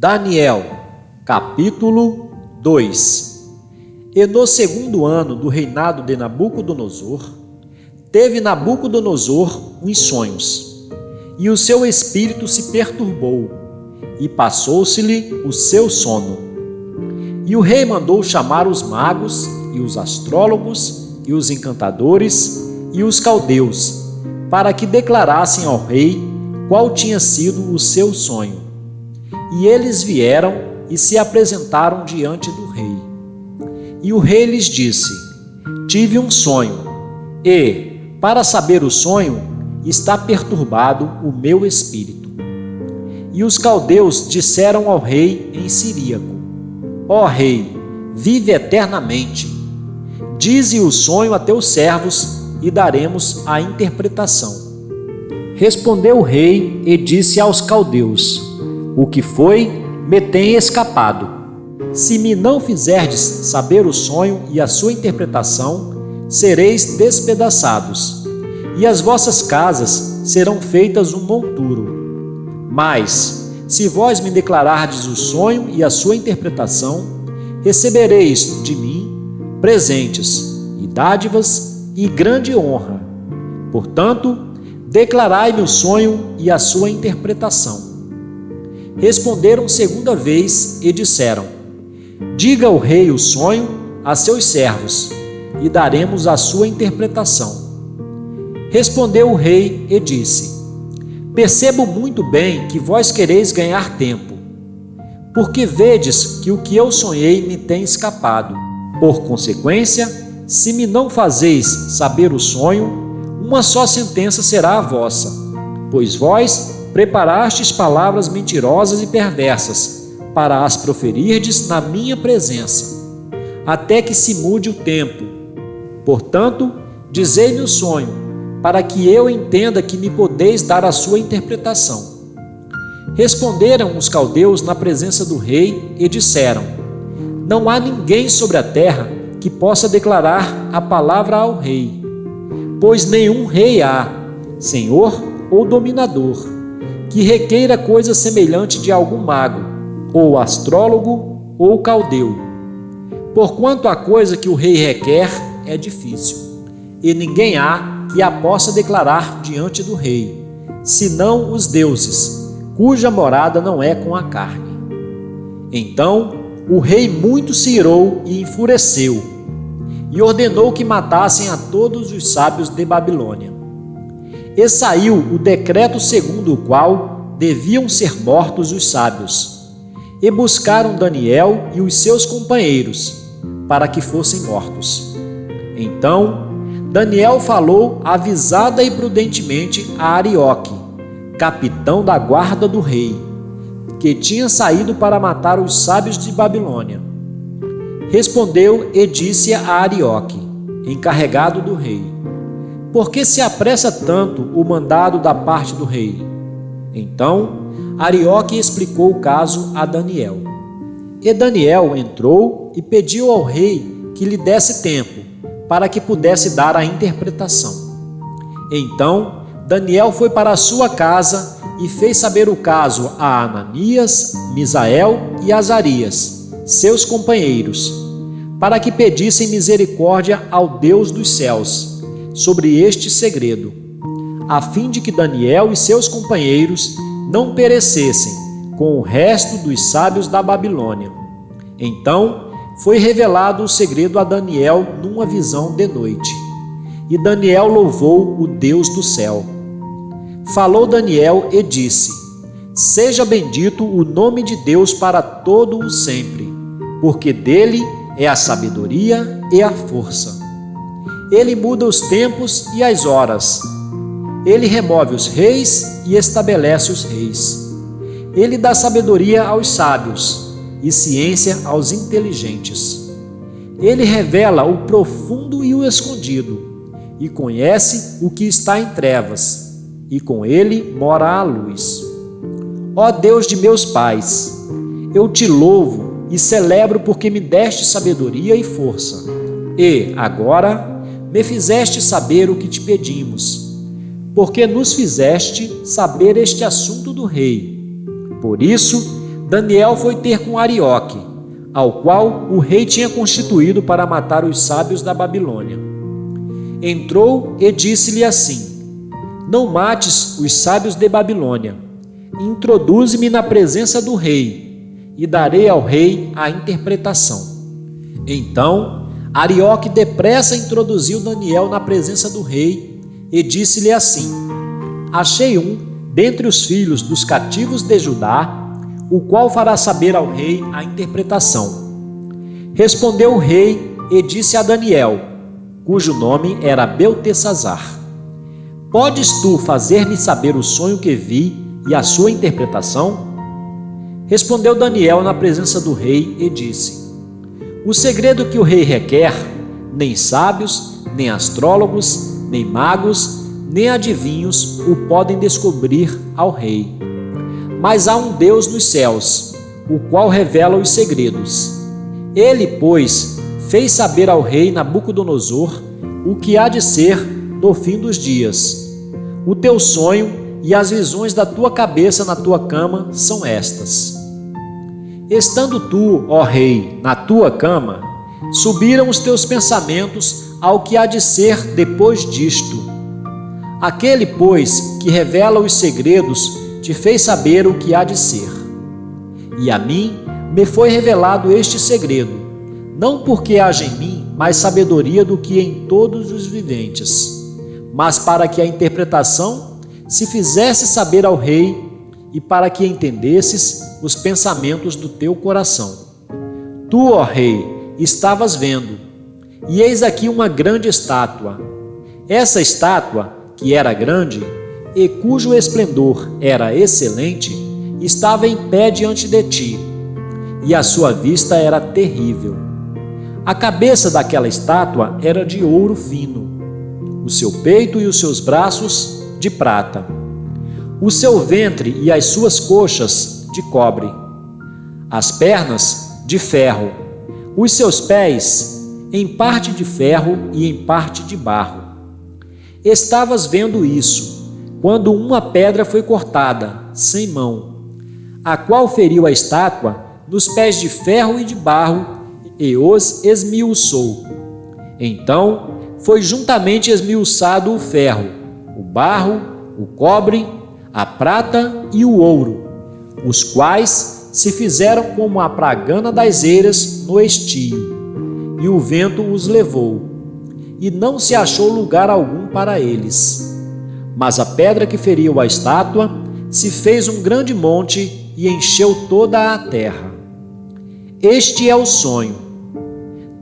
Daniel, capítulo 2. E no segundo ano do reinado de Nabucodonosor, teve Nabucodonosor uns sonhos, e o seu espírito se perturbou, e passou-se-lhe o seu sono. E o rei mandou chamar os magos, e os astrólogos, e os encantadores, e os caldeus, para que declarassem ao rei qual tinha sido o seu sonho. E eles vieram e se apresentaram diante do rei. E o rei lhes disse: Tive um sonho, e, para saber o sonho, está perturbado o meu espírito. E os caldeus disseram ao rei em siríaco: Ó rei, vive eternamente. Dize o sonho a teus servos, e daremos a interpretação. Respondeu o rei e disse aos caldeus: O que foi, me tem escapado. Se me não fizerdes saber o sonho e a sua interpretação, sereis despedaçados, e as vossas casas serão feitas um monturo. Mas, se vós me declarardes o sonho e a sua interpretação, recebereis de mim presentes e dádivas e grande honra. Portanto, declarai-me o sonho e a sua interpretação. Responderam segunda vez e disseram: Diga o rei o sonho a seus servos, e daremos a sua interpretação. Respondeu o rei e disse: Percebo muito bem que vós quereis ganhar tempo, porque vedes que o que eu sonhei me tem escapado. Por consequência, se me não fazeis saber o sonho, uma só sentença será a vossa, pois vós preparastes palavras mentirosas e perversas para as proferirdes na minha presença, até que se mude o tempo. Portanto, dizei-me o sonho, para que eu entenda que me podeis dar a sua interpretação. Responderam os caldeus na presença do rei e disseram: Não há ninguém sobre a terra que possa declarar a palavra ao rei, pois nenhum rei há, senhor ou dominador, que requeira coisa semelhante de algum mago, ou astrólogo, ou caldeu. Porquanto a coisa que o rei requer é difícil, e ninguém há que a possa declarar diante do rei, senão os deuses, cuja morada não é com a carne. Então o rei muito se irou e enfureceu, e ordenou que matassem a todos os sábios de Babilônia. E saiu o decreto segundo o qual deviam ser mortos os sábios, e buscaram Daniel e os seus companheiros, para que fossem mortos. Então Daniel falou avisada e prudentemente a Arioque, capitão da guarda do rei, que tinha saído para matar os sábios de Babilônia. Respondeu e disse a Arioque, encarregado do rei: Por que se apressa tanto o mandado da parte do rei? Então Arioque explicou o caso a Daniel. E Daniel entrou e pediu ao rei que lhe desse tempo, para que pudesse dar a interpretação. Então Daniel foi para a sua casa e fez saber o caso a Ananias, Misael e Azarias, seus companheiros, para que pedissem misericórdia ao Deus dos céus sobre este segredo, a fim de que Daniel e seus companheiros não perecessem com o resto dos sábios da Babilônia. Então foi revelado o segredo a Daniel numa visão de noite, e Daniel louvou o Deus do céu. Falou Daniel e disse: Seja bendito o nome de Deus para todo o sempre, porque dele é a sabedoria e a força. Ele muda os tempos e as horas. Ele remove os reis e estabelece os reis. Ele dá sabedoria aos sábios e ciência aos inteligentes. Ele revela o profundo e o escondido, e conhece o que está em trevas, e com ele mora a luz. Ó Deus de meus pais, eu te louvo e celebro porque me deste sabedoria e força, e, agora, me fizeste saber o que te pedimos, porque nos fizeste saber este assunto do rei. Por isso, Daniel foi ter com Arioque, ao qual o rei tinha constituído para matar os sábios da Babilônia. Entrou e disse-lhe assim: não mates os sábios de Babilônia, introduze-me na presença do rei, e darei ao rei a interpretação. Então Arioque depressa introduziu Daniel na presença do rei e disse-lhe assim: achei um dentre os filhos dos cativos de Judá, o qual fará saber ao rei a interpretação. Respondeu o rei e disse a Daniel, cujo nome era Beltesazar: podes tu fazer-me saber o sonho que vi e a sua interpretação? Respondeu Daniel na presença do rei e disse: o segredo que o rei requer, nem sábios, nem astrólogos, nem magos, nem adivinhos o podem descobrir ao rei. Mas há um Deus nos céus, o qual revela os segredos. Ele, pois, fez saber ao rei Nabucodonosor o que há de ser no fim dos dias. O teu sonho e as visões da tua cabeça na tua cama são estas. Estando tu, ó rei, na tua cama, subiram os teus pensamentos ao que há de ser depois disto. Aquele, pois, que revela os segredos, te fez saber o que há de ser. E a mim me foi revelado este segredo, não porque haja em mim mais sabedoria do que em todos os viventes, mas para que a interpretação se fizesse saber ao rei e para que entendesses os pensamentos do teu coração. Tu, ó rei, estavas vendo, e eis aqui uma grande estátua. Essa estátua, que era grande, e cujo esplendor era excelente, estava em pé diante de ti, e a sua vista era terrível. A cabeça daquela estátua era de ouro fino, o seu peito e os seus braços de prata, o seu ventre e as suas coxas de cobre, as pernas de ferro, os seus pés em parte de ferro e em parte de barro. Estavas vendo isso, quando uma pedra foi cortada, sem mão, a qual feriu a estátua nos pés de ferro e de barro e os esmiuçou. Então foi juntamente esmiuçado o ferro, o barro, o cobre, a prata e o ouro, os quais se fizeram como a pragana das eiras no estio, e o vento os levou, e não se achou lugar algum para eles. Mas a pedra que feriu a estátua se fez um grande monte e encheu toda a terra. Este é o sonho.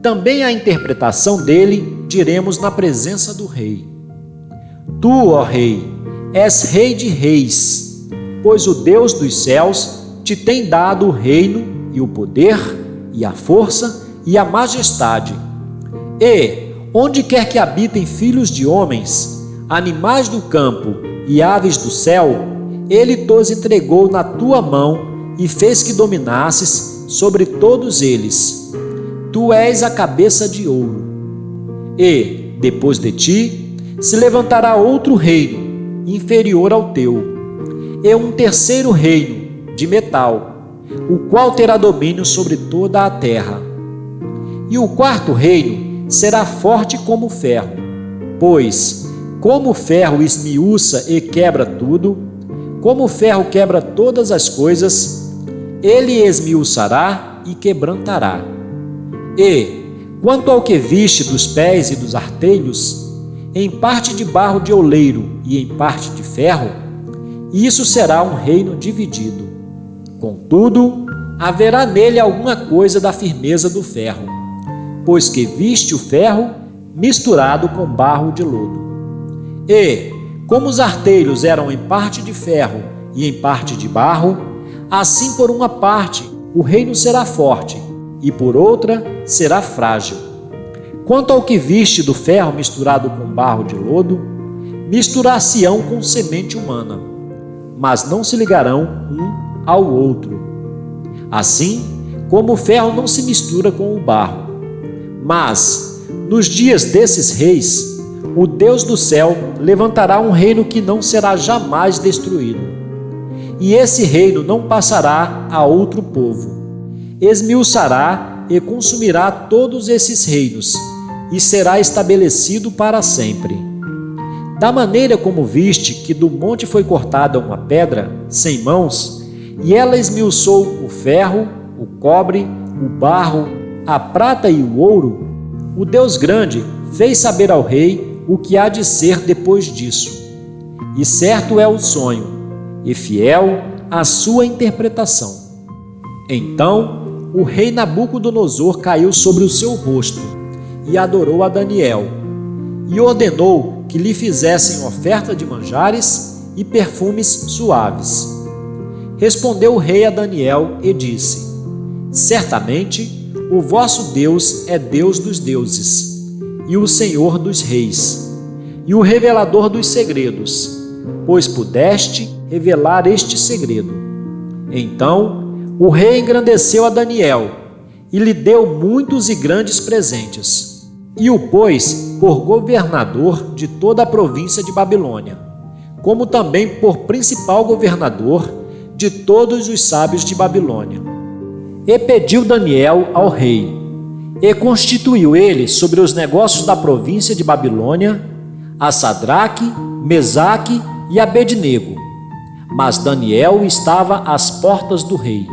Também a interpretação dele diremos na presença do rei. Tu, ó rei, és rei de reis, pois o Deus dos céus te tem dado o reino e o poder e a força e a majestade. E, onde quer que habitem filhos de homens, animais do campo e aves do céu, ele tos entregou na tua mão e fez que dominasses sobre todos eles. Tu és a cabeça de ouro. E, depois de ti, se levantará outro reino, inferior ao teu, e um terceiro reino, de metal, o qual terá domínio sobre toda a terra. E o quarto reino será forte como o ferro, pois, como o ferro esmiuça e quebra tudo, como o ferro quebra todas as coisas, ele esmiuçará e quebrantará. E, quanto ao que viste dos pés e dos artelhos, em parte de barro de oleiro e em parte de ferro, isso será um reino dividido. Contudo, haverá nele alguma coisa da firmeza do ferro, pois que viste o ferro misturado com barro de lodo. E, como os artelhos eram em parte de ferro e em parte de barro, assim por uma parte o reino será forte, e por outra será frágil. Quanto ao que viste do ferro misturado com barro de lodo, misturar-se-ão com semente humana, mas não se ligarão um ao outro. Assim como o ferro não se mistura com o barro. Mas, nos dias desses reis, o Deus do céu levantará um reino que não será jamais destruído. e esse reino não passará a outro povo. Esmiuçará e consumirá todos esses reinos, e será estabelecido para sempre. Da maneira como viste que do monte foi cortada uma pedra, sem mãos, e ela esmiuçou o ferro, o cobre, o barro, a prata e o ouro, o Deus grande fez saber ao rei o que há de ser depois disso. E certo é o sonho, e fiel a sua interpretação. Então o rei Nabucodonosor caiu sobre o seu rosto e adorou a Daniel, e ordenou que lhe fizessem oferta de manjares e perfumes suaves. Respondeu o rei a Daniel e disse: Certamente o vosso Deus é Deus dos deuses, e o Senhor dos reis, e o revelador dos segredos, pois pudeste revelar este segredo. Então o rei engrandeceu a Daniel, e lhe deu muitos e grandes presentes, e o pôs por governador de toda a província de Babilônia, como também por principal governador de todos os sábios de Babilônia. E pediu Daniel ao rei, e constituiu ele sobre os negócios da província de Babilônia a Sadraque, Mesaque e Abednego. Mas Daniel estava às portas do rei.